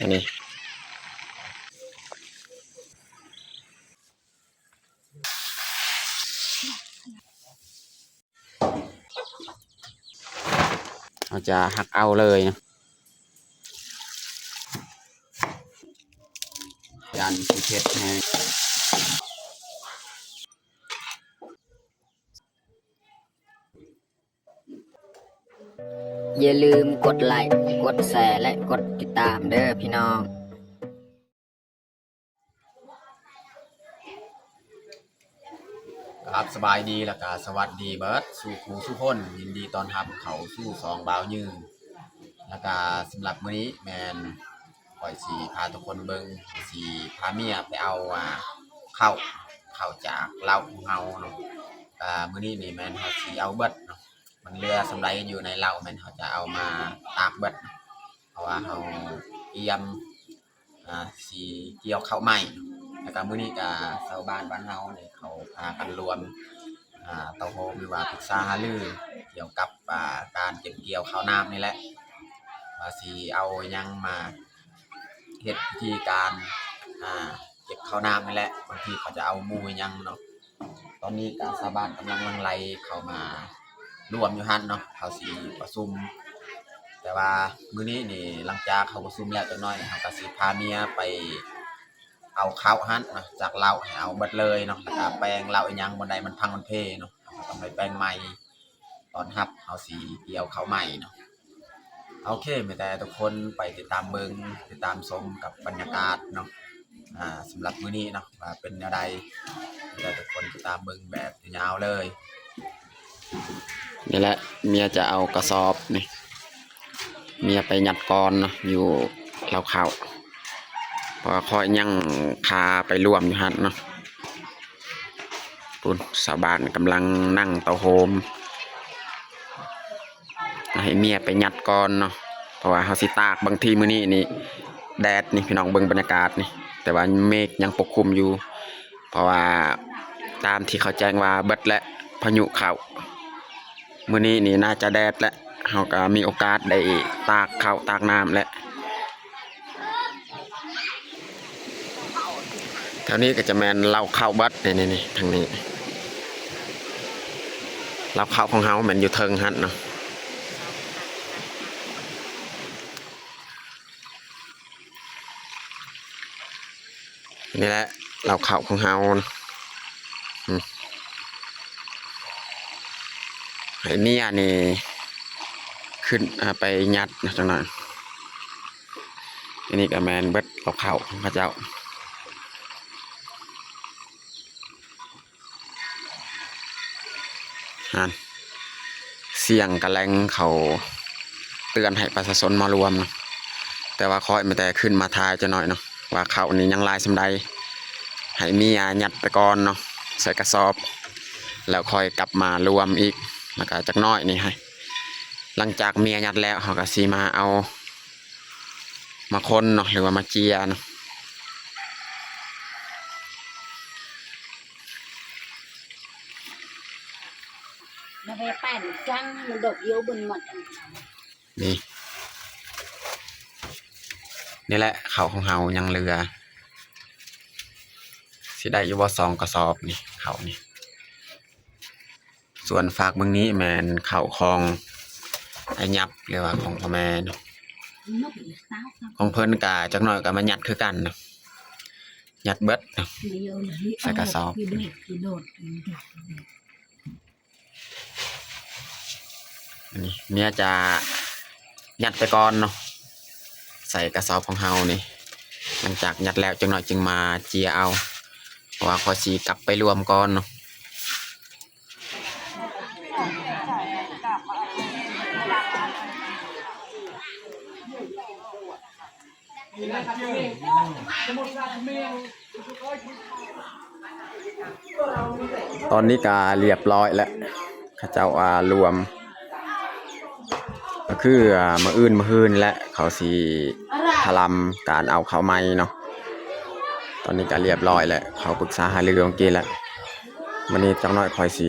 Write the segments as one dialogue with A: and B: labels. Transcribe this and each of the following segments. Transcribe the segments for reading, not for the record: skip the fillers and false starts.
A: อันนี้เราจะหักเอาเลยนะยันสีเพชรให้
B: อย่าลืมกดไลค์กดแชร์และกดติดตามเด้อพี่น้อง
A: ครับสบายดีแล้วก็สวัสดีเบิร์ดสู่ครูสุคนยินดีตอนรับเขาสู่สองบ่าวยืนแล้วก็สำหรับมื้อนี้แมนปล่อยสีพาทุกคนเบิ่งสีพาเมียไปเอาเข้าจากเล้าของเฮาเนาะมื้อนี้นี่แมนเฮาสิเอาเบิดเนาะมันเรือสำไรอยู่ในเล้าแมนเฮาจะเอามาตากเบิดเพราะว่าเฮาเตรียมสีเกี่ยวข้าวใหม่แล้วก็มื้อนี้ก็ชาวบ้านเฮานี่เขาพากันรวมเต้าโฮมหรือว่าปรึกษาหารือเกี่ยวกับการเก็บเกี่ยวข้าวน้ำนี่แหละว่าสิเอายังมาเฮ็ดพิธีการเก็บข้าวน้ำนี่แหละบางทีเขาจะเอาหมู่ยังเนาะตอนนี้ก็ชาวบ้านกำลังลังไลเข้ามารวมอยู่หั่นเนาะเขาสิประชุมแต่ว่ามื้อนี้นี่หลังจากเขาประชุมแล้วจักหน่อยเขาก็สิพาเมียไปเอาข้าวหั่นเนาะจากเล้าให้เอาเบิดเลยเนาะแล้วก็แปลงเล้าอีหยังบ่ได้มันพังมันเพเนาะเขาต้องไปแปลงใหม่ตอนรับเอาสิเกี่ยวข้าวใหม่เนาะโอเคมีแต่ทุกคนไปติดตามเบิ่งติดตามชมกับบรรยากาศเนาะสำหรับมื้อนี้เนาะว่าเป็นแนวใดมีแต่ทุกคนติดตามเบิ่งแบบยาวเลยนี่แหละเมียจะเอากระสอบนี่เมียไปยัดกรเนาะอยู่เล้าข้าวเพราะคอยยังพาไปร่วมอยู่หั่นเนาะปุ่นชาวบ้านกำลังนั่งเตาโฮมให้เมียไปยัดก่อนเนาะเพราะว่าเฮาสิตากบางทีมื้อนี้นี่แดดนี่พี่น้องเบิ่งบรรยากาศนี่แต่ว่าเมฆยังปกคลุมอยู่เพราะว่าตามที่เขาแจ้งว่าเบิดและพายุเข้ามื้อนี้นี่น่าจะแดดและเฮาก็มีโอกาสได้ตากข้าวตากน้ำและแถวนี้ก็จะแม่นเล้าข้าวเบิดนี่ทางนี้เล้าข้าวของเฮาแม่นอยู่เทิงหั่นเนาะนี่แหละเล้าข้าวของเฮาไอ้เนี่ยนี่ขึ้นไปยัดนะจังหน่อยอันนี้ก็แมนเบิดเล้าข้าวของพระเจ้าเสียงกระแลงเขาเตือนให้ประชาชนมารวมนะแต่ว่าคอยมาแต่ขึ้นมาทายจะหน่อยเนาะว่าเขานี่ยังลายสำใดให้เมียยัดไปก่อนเนาะใส่กระสอบแล้วคอยกลับมารวมอีกแล้วก็จักน้อยนี่ให้หลังจากเมียยัดแล้วเขาก็สีมาเอามาคนเนาะหรือว่ามาเจียเนาะ
C: nó về bàn trăng nó đột yếu bần mật
A: นี่แหละเขาของเฮายังเรือสิได้อยู่บ่2 กระสอบนี่เขานี่ส่วนฝากเบื้องนี้แมนเขาของไอ้ยับเรียกว่าของพ่อแม่เนาะของเพิ่นกะจักหน่อยก็มายัดคือกันเนาะยัดเบิดเนาะใส่กระสอบอันนี้เมียจะยัดไปก่อนเนาะใส่กระสอบของเฮานี่หลังจากยัดแล้วจังหน่อยจึงมาเจียเอาเพราะว่าขอสีกลับไปรวมก่อนเนาะตอนนี้ก็เรียบร้อยแล้วข้าเจ้ารวมก็คือมื้ออื่นมื้อฮื้นและเขาสิถลำการเอาเข้าไม้เนาะตอนนี้ก็เรียบร้อยแล้วเขาปรึกษาหารือเมื่อกี้แล้ววันนี้จักหน่อยคอยสิ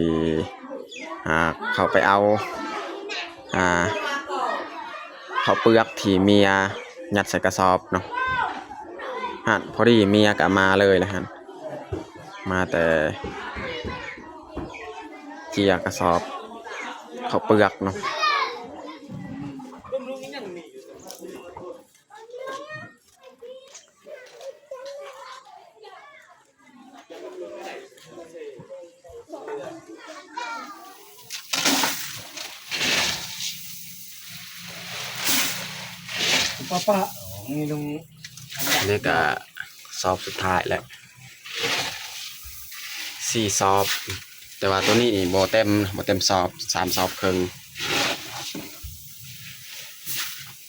A: เขาไปเอา ข้าวเปลือกที่เมียยัดใส่กระสอบเนาะฮะพอดีเมียก็มาเลยแหละฮะมาแต่เจียกระสอบข้าวเปลือกเนาะ
D: ป้านี่ลุง
A: นี่ก็สอบสุดท้ายแล้ว4สอบแต่ว่าตัวนี้บ่เต็มสอบ3สอบครึ่ง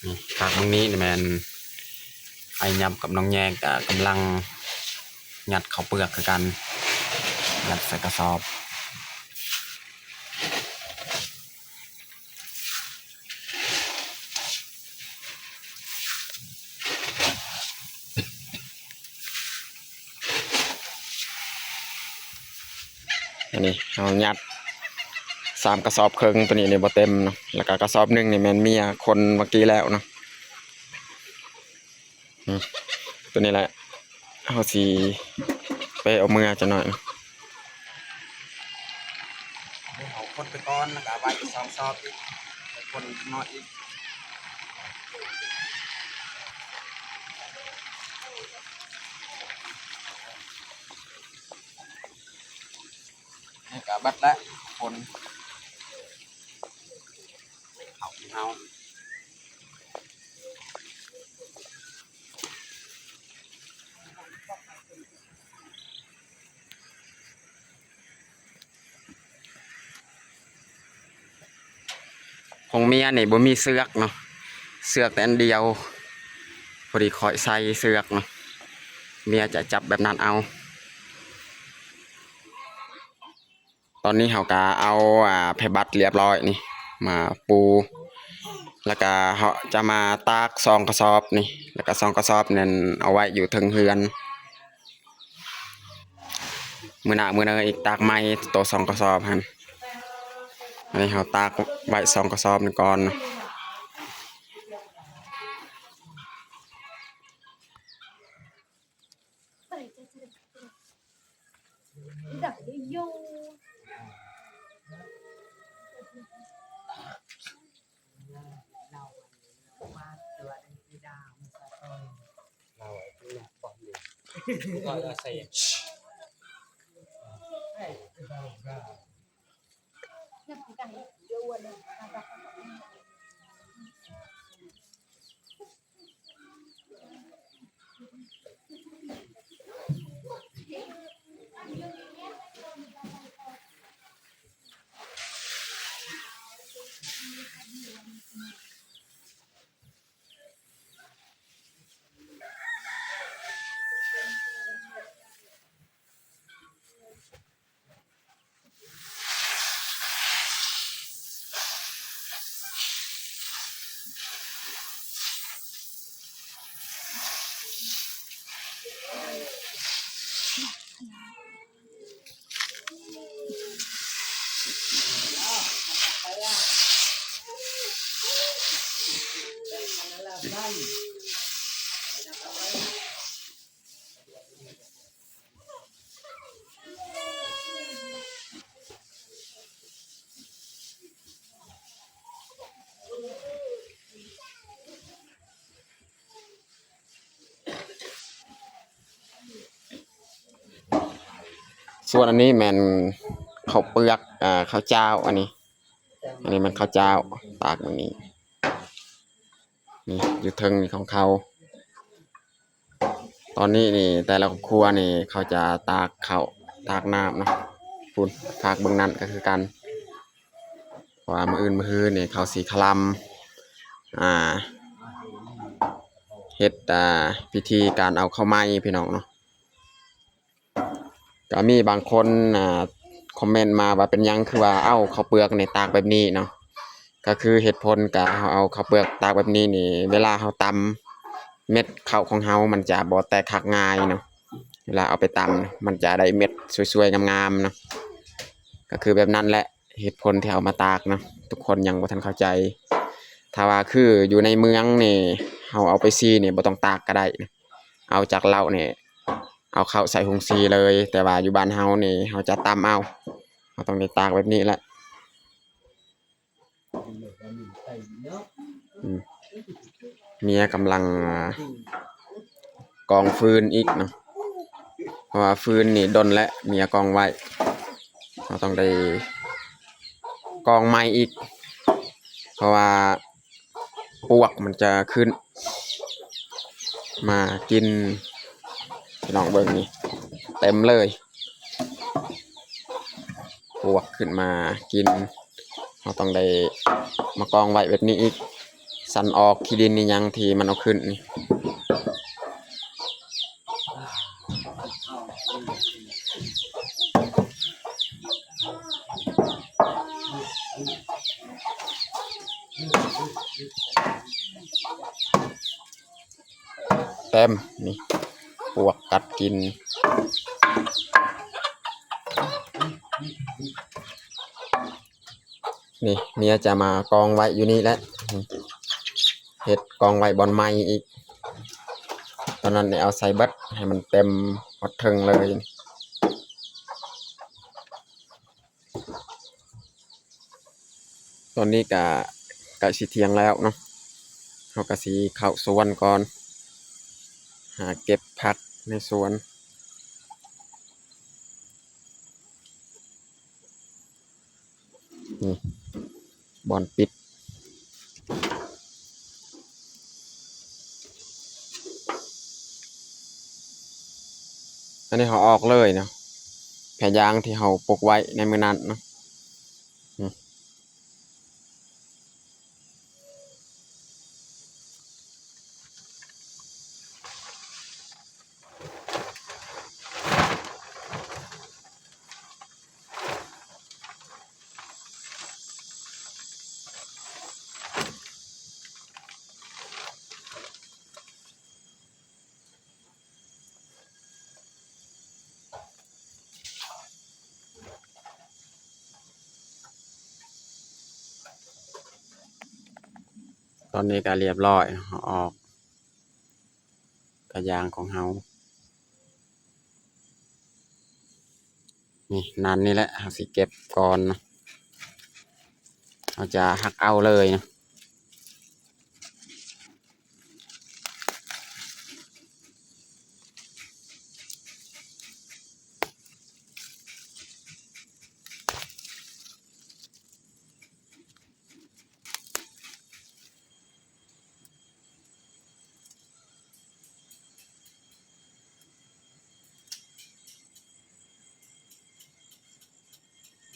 A: นี่ภาคมื้อนี้นี่แม่นไอ้ยำกับน้องแยงก็กำลังยัดข้าวเปลือกคือกันยัดใส่กระสอบอันนี้เอายัด3กระสอบครึ่งตัวนี้นี่บ่เต็มเนาะแล้วก็กระสอบหนึงนี่แม่นเมียคนเมื่อกี้แล้วเนาะตัวนี้แหละเอาสิไปเอามือจะหน่อยเอาคนไปก่อนแล้วก็ไว้อีก2สอบอีกไปคนนอดอีกนี่ก็บัดละคนเอาของเมียนี่บ่มีเสือกเนาะเสือกแต่อันเดียวพอดีคอยใส่เสือกเนาะเมียจะจับแบบนั้นเอาตอนนี้เขาก็เอาเพบัตเรียบร้อยนี่มาปูแล้วก็เขาจะมาตาก2กระสอบนี่แล้วก็2กระสอบนั่นเอาไว้อยู่เทิงเฮือนมื้อหน้าอีกตากไม้ตัว2กระสอบหั่นอันนี้เขาตากไว้2กระสอบนี่ก่อนเนาะ ส่วนอันนี้แมนข้าวเปลือกข้าวเจ้าอันนี้มันข้าวเจ้าตากแบบนี้นี่อยู่เทิงนี่ของเขาตอนนี้นี่แต่ละครัวนี่เขาจะตากข้าวตากน้ำเนาะปุ่นภาคเบื้องนั้นก็คือกันว่ามื้ออื่นมื้อฮื้อนี่เขาสีคลำเฮ็ดพิธีการเอาเข้าไม้พี่น้องเนาะก็มีบางคนคอมเมนต์มาว่าเป็นยังคือว่าเอ้าข้าวเปลือกในตากแบบนี้เนาะก็คือเหตุผลก็เอาข้าวเปลือกตากแบบนี้นี่เวลาเฮาตำเม็ดข้าวของเฮามันจะบ่แตกหักง่ายเนาะเวลาเอาไปตำมันจะได้เม็ดสวยๆงามๆเนาะก็คือแบบนั้นแหละเหตุผลที่เอามาตากเนาะทุกคนยังบ่ทันเข้าใจ
E: ถ้าว่าคืออยู่ในเมืองนี่เฮาเอาไปซีนี่บ่ต้องตากก็ได้เอาจากเหล้านี่เอาเข้าใส่หุงซีเลย แต่ว่าอยู่บ้านเฮานี่เฮาจะตำเอาเฮาต้องได้ตากแบบนี้แหละเมียกำลังกองฟืนอีกเนาะเพราะว่าฟืนนี่ดนและเมียกองไว้เราต้องได้กองไม้อีกเพราะว่าปวกมันจะขึ้นมากินพี่น้องเบิ่งนี่เต็มเลยปวกขึ้นมากินเราต้องได้มากองไว้แบบนี้อีกสันออกขี้ดินนี่ยังทีมันเอาขึ้นนี่เต็มนี่ปวกกัดกินนี่เมียจะมากองไว้อยู่นี่แหละเห็ดกองไว้บอนไม้อีกตอนนั้นเนี่ยเอาใส่เบัดให้มันเต็มหมดเทิงเลยตอนนี้กะสิเที่ยงแล้วเนาะเขากะสิเข้าสวนก่อนหาเก็บผักในสวนนี่บอนปิดอันนี้เขาออกเลยเนาะแผ่ยางที่เขาปลูกไว้ในมือนั้นเนาะตอนนี้ก็เรียบร้อยเขาออกกระยางของเขานี่นั่นนี่แหละเราสิเก็บก่อนนะเราจะหักเอาเลยนะ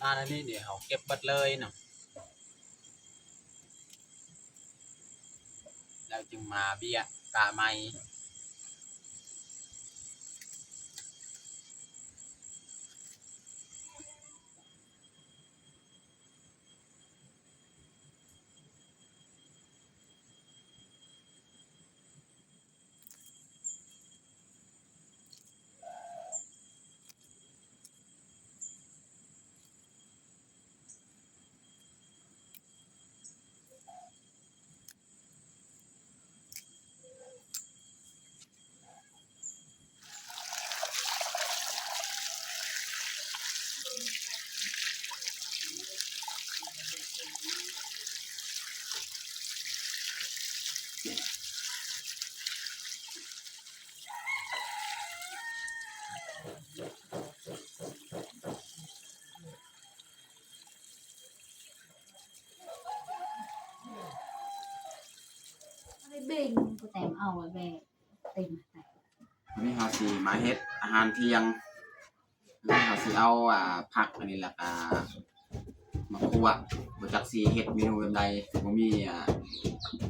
E: นั่นนี่เดี๋ยวเขาเก็บบัดเลยเนาะแล้วจึงมาเบี้ยกะไม้
C: เบ่งกูแต่งเอาไว้แบกเต็ม
A: วันนี้เราสิมาเฮ็ดอาหารเที่ยงแล้วเราสิเอาผักอันนี้แหละมาคั่วบ่จักสิเฮ็ดเมนูแบบใดบ่มี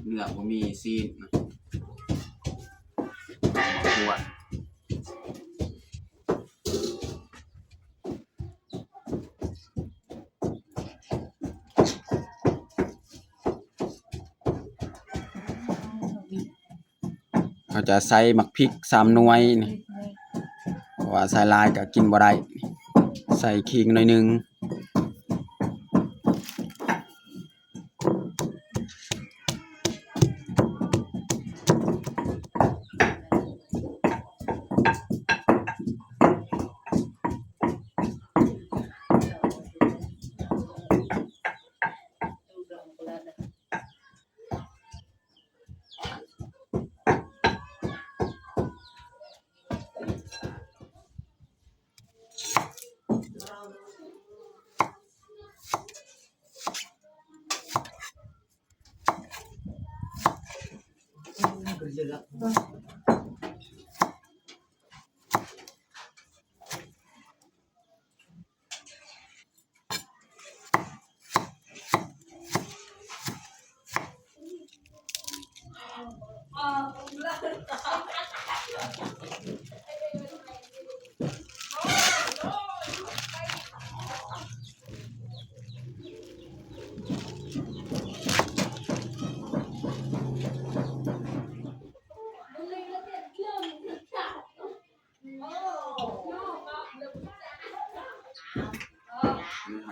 A: เนื้อบ่มีซีนนะมาคั่วเขาจะใส่หมักพริก3หน่วยนี่เพราะว่าใส่หลายก็กินบ่ได้ใส่ขิงหน่อยนึง
E: เร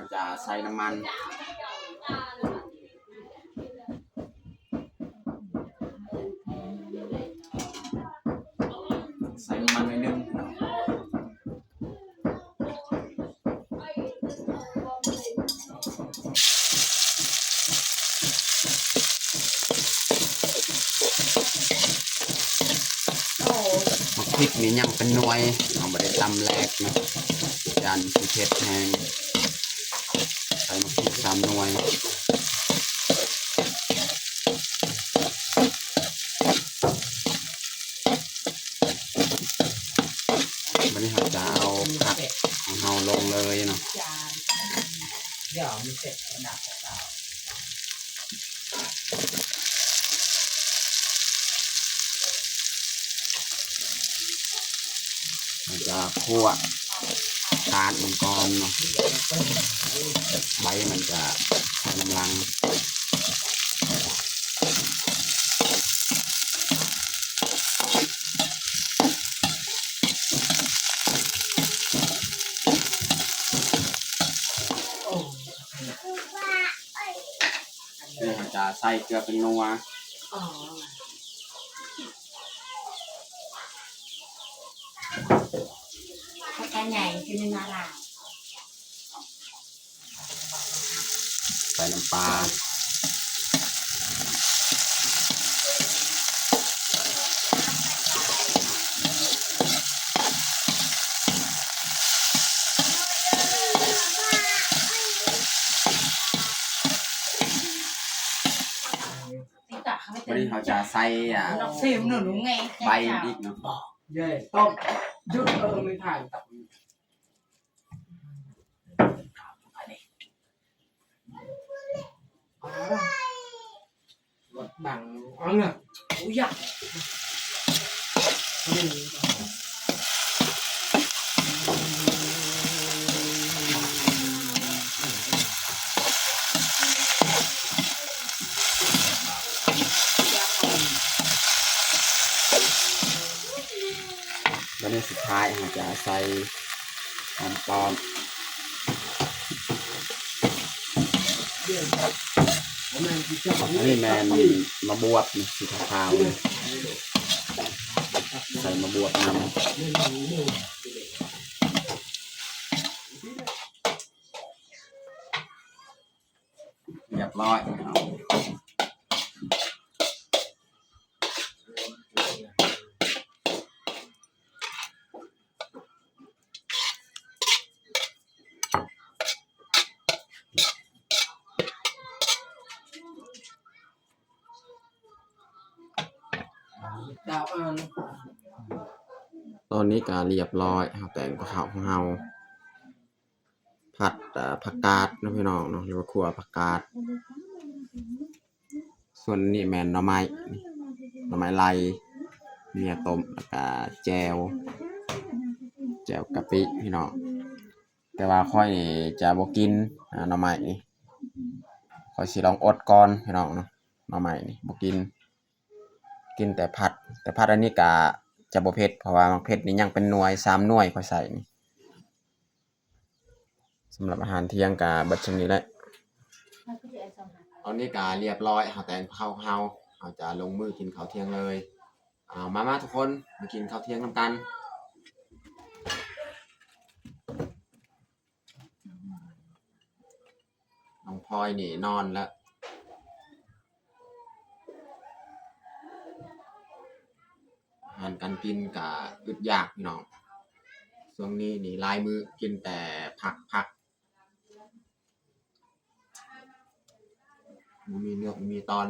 E: าจะใส่น้ำมันใส่น้ำมันไว้นึงพริกนี่ยังเป็นหน่วยเอาไปได้ตำแรกนะจานสีเผ็ดแห้งใส่มะพริก3 หน่วยวันนี้เราจะเอาผักของเราลงเลยเนาะเราจะคั่วตาลมันก่อนเนาะใบมันจะกำลังเราจะใส่เกลือเป็นนัว
C: แค่ใหญ่คือนึงอะไร
E: ใส่น้ำปลาวันนี้เขาจะใส่ใบอีกเนาะ
D: เย่ต้มยุดไม่ถ่ายตับบังอ๋อเนี่ยโอ้ยอ่ะ
E: แล้วในสุดท้ายเราจะใส่หอมปลอมอันนี้แมนมาบวบนี่สีขาวๆนี่ใส่มาบวบนำเรียบร้อย
D: ดาวอัน
E: ตอนนี้ก็เรียบร้อยเราแต่งข้าวของเราผัดผักกาดนะพี่น้องเนาะหรือว่าขั่วผักกาดส่วนนี้แมนหน่อไม้นี่หน่อไม้ลายเมียต้มแล้วก็แจวกะปิพี่น้องแต่ว่าค่อยจะบ่กินหน่อไม้นี่ค่อยสิลองอดก่อนพี่น้องเนาะหน่อไม้นี่บ่กินแต่ผัดอันนี้ก็จะบ่เผ็ดเพราะว่ามักเผ็ดนี่ยังเป็นหน่วย3 หน่วยค่อยใส่นี่สำหรับอาหารเที่ยงก็เบิดช่วงนี้แหละตอนนี้ก็เรียบร้อยเฮาแต่งข้าวเฮาจะลงมือกินข้าวเที่ยงเลยมาทุกคนมากินข้าวเที่ยงนำกันน้องพลอยนี่นอนแล้วอาหารการกินก็อึดยากพี่น้องช่วงนี้นี่ลายมือกินแต่ผักมีเนื้อมีตอน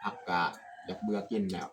A: ผักกะอยากเบื่อกินแล้ว